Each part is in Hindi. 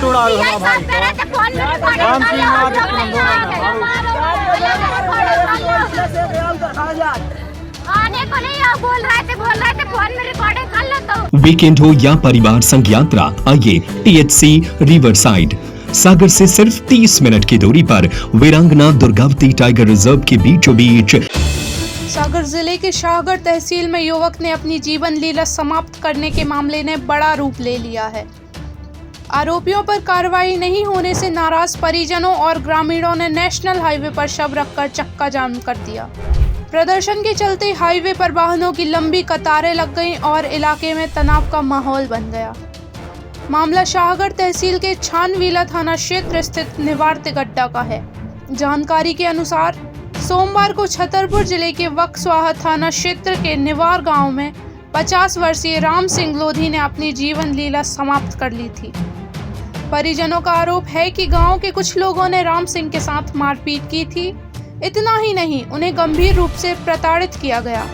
उड़ा रहे हो भाई। आने को नहीं बोल रहे थे फोन में रिकॉर्डिंग कर लो तो। वीकेंड हो या परिवार संग यात्रा, आइए THC रिवर साइड। सागर से सिर्फ 30 मिनट की दूरी पर वीरांगना दुर्गावती टाइगर रिजर्व के बीचों बीच। सागर जिले के शाहगढ़ तहसील में युवक ने अपनी जीवन लीला समाप्त करने के मामले ने बड़ा रूप ले लिया है। आरोपियों पर कार्रवाई नहीं होने से नाराज परिजनों और ग्रामीणों ने नेशनल हाईवे पर शव रखकर चक्का जाम कर दिया। प्रदर्शन के चलते हाईवे पर वाहनों की लंबी कतारें लग गईं और इलाके में तनाव का माहौल बन गया। मामला शाहगढ़ तहसील के छानवीला थाना क्षेत्र स्थित निवार्त गड्ढा का है। जानकारी के अनुसार सोमवार को छतरपुर जिले के वक्सवाहा थाना क्षेत्र के निवार गांव में 50 वर्षीय राम सिंह लोधी ने अपनी जीवन लीला समाप्त कर ली थी। परिजनों का आरोप है कि गांव के कुछ लोगों ने राम सिंह के साथ मारपीट की थी। इतना ही नहीं, उन्हें गंभीर रूप से प्रताड़ित किया गया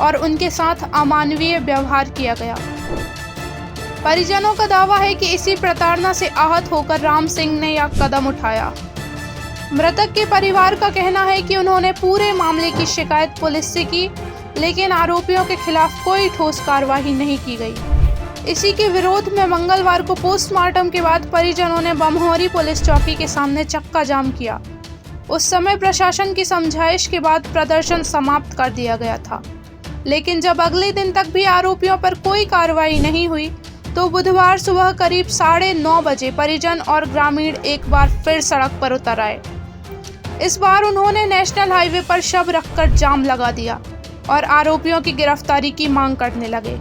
और उनके साथ अमानवीय व्यवहार किया गया। परिजनों का दावा है कि इसी प्रताड़ना से आहत होकर राम सिंह ने यह कदम उठाया। मृतक के परिवार का कहना है कि उन्होंने पूरे मामले की शिकायत पुलिस से की, लेकिन आरोपियों के खिलाफ कोई ठोस कार्रवाई नहीं की गई। इसी के विरोध में मंगलवार को पोस्टमार्टम के बाद परिजनों ने बमहोरी पुलिस चौकी के सामने चक्का जाम किया। उस समय प्रशासन की समझाइश के बाद प्रदर्शन समाप्त कर दिया गया था, लेकिन जब अगले दिन तक भी आरोपियों पर कोई कार्रवाई नहीं हुई तो बुधवार सुबह करीब 9:30 बजे परिजन और ग्रामीण एक बार फिर सड़क पर उतर आए। इस बार उन्होंने नेशनल हाईवे पर शव रखकर जाम लगा दिया और आरोपियों की गिरफ्तारी की मांग करने लगे।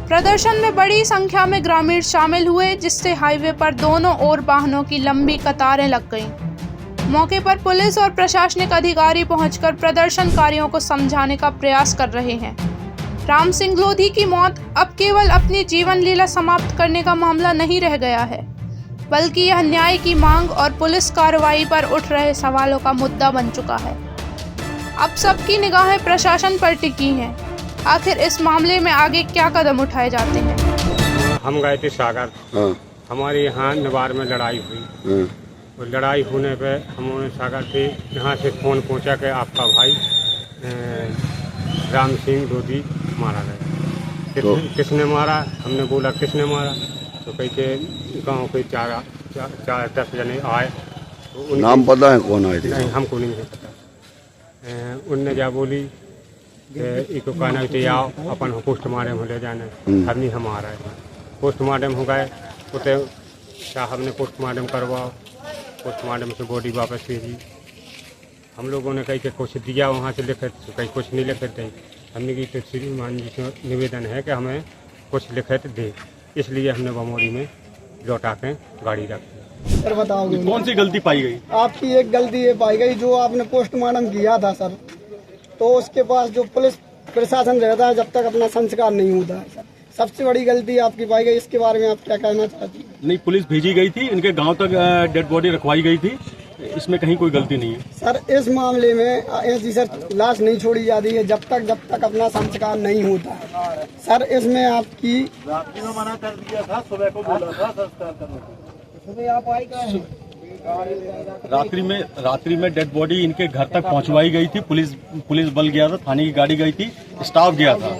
प्रदर्शन में बड़ी संख्या में ग्रामीण शामिल हुए, जिससे हाईवे पर दोनों ओर वाहनों की लंबी कतारें लग गईं। मौके पर पुलिस और प्रशासनिक अधिकारी पहुंचकर प्रदर्शनकारियों को समझाने का प्रयास कर रहे हैं। राम सिंह लोधी की मौत अब केवल अपनी जीवन लीला समाप्त करने का मामला नहीं रह गया है, बल्कि यह न्याय की मांग और पुलिस कार्रवाई पर उठ रहे सवालों का मुद्दा बन चुका है। अब सबकी निगाहें प्रशासन पर टिकी हैं। आखिर इस मामले में आगे क्या कदम उठाए जाते हैं? हम गए थे सागर। हमारे यहाँ निवार में लड़ाई हुई। और लड़ाई होने पे हमने सागर से यहाँ से फ़ोन पहुँचा कि आपका भाई राम सिंह लोधी मारा गया। किसने मारा? हमने बोला किसने मारा? तो कहीं के गाँव के 4-10 जने आए। तो नाम पता है कौन आए थे? नहीं, हमको नहीं है पता। उनने क्या बोली इको कहना कि आओ अपन पोस्टमार्टम हो ले जाने। हमने हम आ रहे हैं। पोस्टमार्टम हो गए तो साहब ने पोस्टमार्टम करवाओ। पोस्टमार्टम से बॉडी वापस भेजी। हम लोगों ने कहीं के कुछ दिया वहाँ से लिखित, तो कहीं कुछ नहीं लिखित दी। हमने की तो श्रीमान जी से निवेदन है कि हमें कुछ लिखित दे, इसलिए हमने बमोरी में लौटा के गाड़ी रखी। सर बताओगे कौन सी गलती पाई गई? आपकी एक गलती ये पाई गई, जो आपने पोस्टमार्टम किया था सर, तो उसके पास जो पुलिस प्रशासन रहता है जब तक अपना संस्कार नहीं होता है सर, सबसे बड़ी गलती आपकी पाई गई। इसके बारे में आप क्या कहना चाहते हैं? नहीं, पुलिस भेजी गई थी, इनके गांव तक डेड बॉडी रखवाई गई थी, इसमें कहीं कोई गलती नहीं है सर। इस मामले में ऐसी सर लाश नहीं छोड़ी जाती है जब तक अपना संस्कार नहीं होता है सर। इसमें आपकी मना कर दिया था, सुबह को बोला था संस्कार करने। सुबह आप आए क्या? रात्रि में डेड बॉडी इनके घर तक पहुंचवाई गई थी। पुलिस बल गया था, थाने की गाड़ी गई थी, स्टाफ गया था।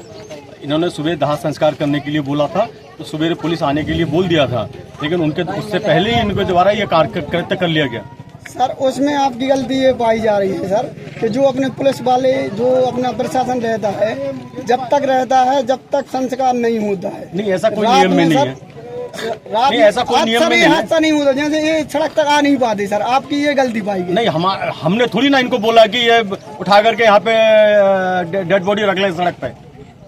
इन्होंने सुबह दाह संस्कार करने के लिए बोला था, तो सुबह पुलिस आने के लिए बोल दिया था, लेकिन उनके उससे पहले ही इनको दोबारा ये कृत्य कर लिया गया। सर उसमें आपकी गलती ये पाई जा रही है सर कि जो अपने पुलिस वाले, जो अपना प्रशासन रहता है जब तक संस्कार नहीं होता है। नहीं, ऐसा कोई नियम में नहीं है। नहीं, ऐसा कोई नियम में नहीं है। हादसा नहीं होता, जैसे ये सड़क तक आ नहीं पाते सर, आपकी ये गलती पाई गई। नहीं, हमने थोड़ी ना इनको बोला कि ये उठा करके यहाँ पे डेड बॉडी रख ले सड़क पे।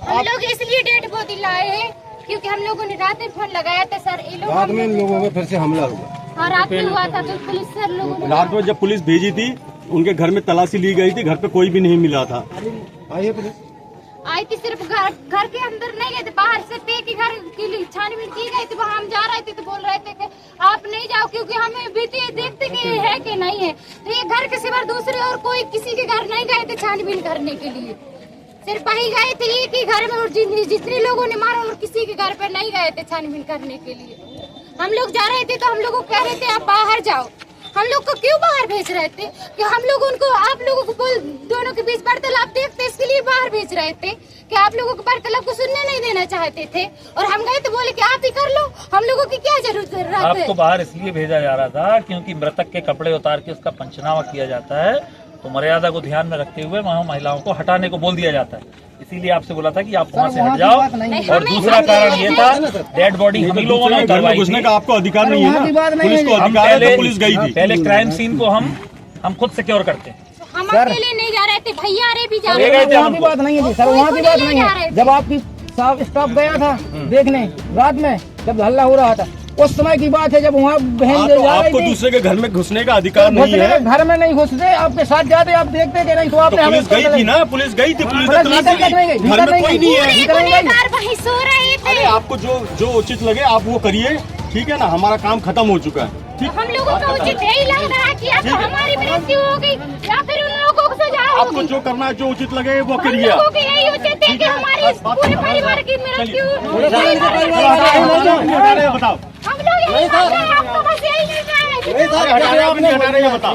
हम लोग इसलिए डेड बॉडी लाए हैं क्योंकि हम लोगों ने रात में फोन लगाया था सर। रात में इन लोगों में फिर से हमला हुआ। हाँ, रात में हुआ था, तो पुलिस सर लोगों ने रात में जब पुलिस भेजी थी, उनके घर में तलाशी ली गई थी, घर पे कोई भी नहीं मिला था। आइए पुलिस आई थी, सिर्फ घर के अंदर नहीं गए थे, बाहर से थे कि घर की छानबीन की गई थी। वहाँ हम जा रहे थे तो बोल रहे थे कि आप नहीं जाओ, क्योंकि हमें बीती देखते कि है कि नहीं है। तो ये घर के सिवा दूसरे और कोई किसी के घर नहीं गए थे छानबीन करने के लिए। सिर्फ वही गए थे एक ही घर में, और जितने लोगों ने मारा और किसी के घर पर नहीं गए थे छानबीन करने के लिए। हम लोग जा रहे थे तो हम लोगों को कह रहे थे आप बाहर जाओ। हम लोग को क्यों बाहर भेज रहे थे कि हम लोग उनको आप लोगों को दोनों के बीच वार्तालाप देखते, इसके लिए बाहर भेज रहे थे कि आप लोगों को वार्तालाप को सुनने नहीं देना चाहते थे। और हम गए तो बोले कि आप ही कर लो, हम लोगों की क्या जरूरत है। आपको बाहर इसलिए भेजा जा रहा था क्योंकि मृतक के कपड़े उतार के उसका पंचनामा किया जाता है, तो मर्यादा को ध्यान में रखते हुए वहाँ महिलाओं को हटाने को बोल दिया जाता है। इसीलिए आपसे बोला था कि आप वहाँ से हट जाओ। और दूसरा कारण ये था, डेड बॉडी हम ही लोगों ने घर में घुसने का आपको अधिकार नहीं है ना, पुलिस को अधिकार है तो पुलिस गई थी। पहले क्राइम सीन को हम खुद सिक्योर करते हैं। हम अकेले नहीं जा रहे थे, भैया रे भी जा ले रहे गए थे। थे वहाँ की बात नहीं है जी सर, वहाँ की बात नहीं है। जब आपकी साहब स्टाफ गया था देखने रात में, जब हल्ला हो रहा था, उस समय की बात है जब वहाँ बहन तो आपको दूसरे के घर में घुसने का अधिकार नहीं है। घर में नहीं घुसते, आपके साथ जाते, आप देखते कि नहीं, तो आपने तो पुलिस गई थी ना, पुलिस गई थी, पुलिस भीतर नहीं गई, घर में कोई नहीं है। गुनहगार वहीं सो रहे थे। अरे आपको जो उचित लगे आप वो करिए, ठीक है ना, हमारा काम खत्म हो चुका है। हम लोगों को उचित यही लग रहा है कि या तो हमारी मृत्यु हो गई या फिर उन लोगों को सजा आपको होगी। जो करना है, जो उचित लगे वो हम करिए। लोगों की यही उचित है कि हमारी इस पूरे परिवार की मृत्यु बताओ, हम लोग यही कर रहे हैं, आपको बस यही मिल रहा है कि हटा रहे आप नहीं हटा रहे, ये बताओ।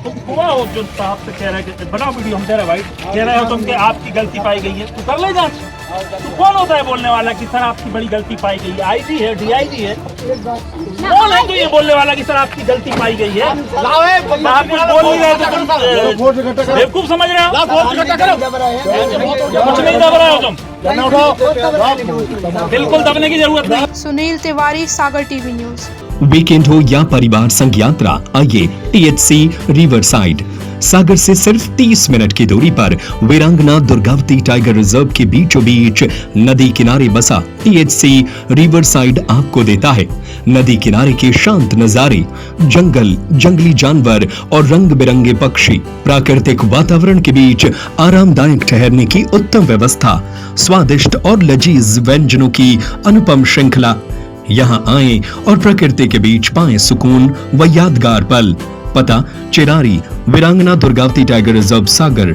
तुम हुआ हो जो साहब से कह रहे हैं, बनाओ वीडियो, हम कह रहे भाई कह रहे हो तुम कि आपकी गलती पाई गई है, तू कर ले जांच। तो कौन होता है बोलने वाला कि सर आपकी बड़ी गलती पाई गई है? आईजी है, डीआईजी है, कौन है तो ये बोलने वाला कि सर आपकी गलती पाई गई है? आप कुछ बोल नहीं रहे तो बेवकूफ समझ रहे हो? कुछ नहीं दब रहे हो तुम, बिल्कुल दबने की जरूरत नहीं। सुनील तिवारी, सागर टीवी न्यूज। वीकेंड हो या परिवार संग यात्रा, आइए टीएचसी रिवर साइड। सागर से सिर्फ 30 मिनट की दूरी पर वीरांगना दुर्गावती टाइगर रिजर्व के बीचों बीच नदी किनारे बसा टीएचसी रिवर साइड आपको देता है नदी किनारे के शांत नजारे, जंगल, जंगली जानवर और रंग बिरंगे पक्षी, प्राकृतिक वातावरण के बीच आरामदायक ठहरने की उत्तम व्यवस्था, स्वादिष्ट और लजीज व्यंजनों की अनुपम श्रृंखला। यहाँ आएं और प्रकृति के बीच पाएं सुकून व यादगार पल। पता चिरारी, वीरांगना दुर्गावती टाइगर रिजर्व, सागर।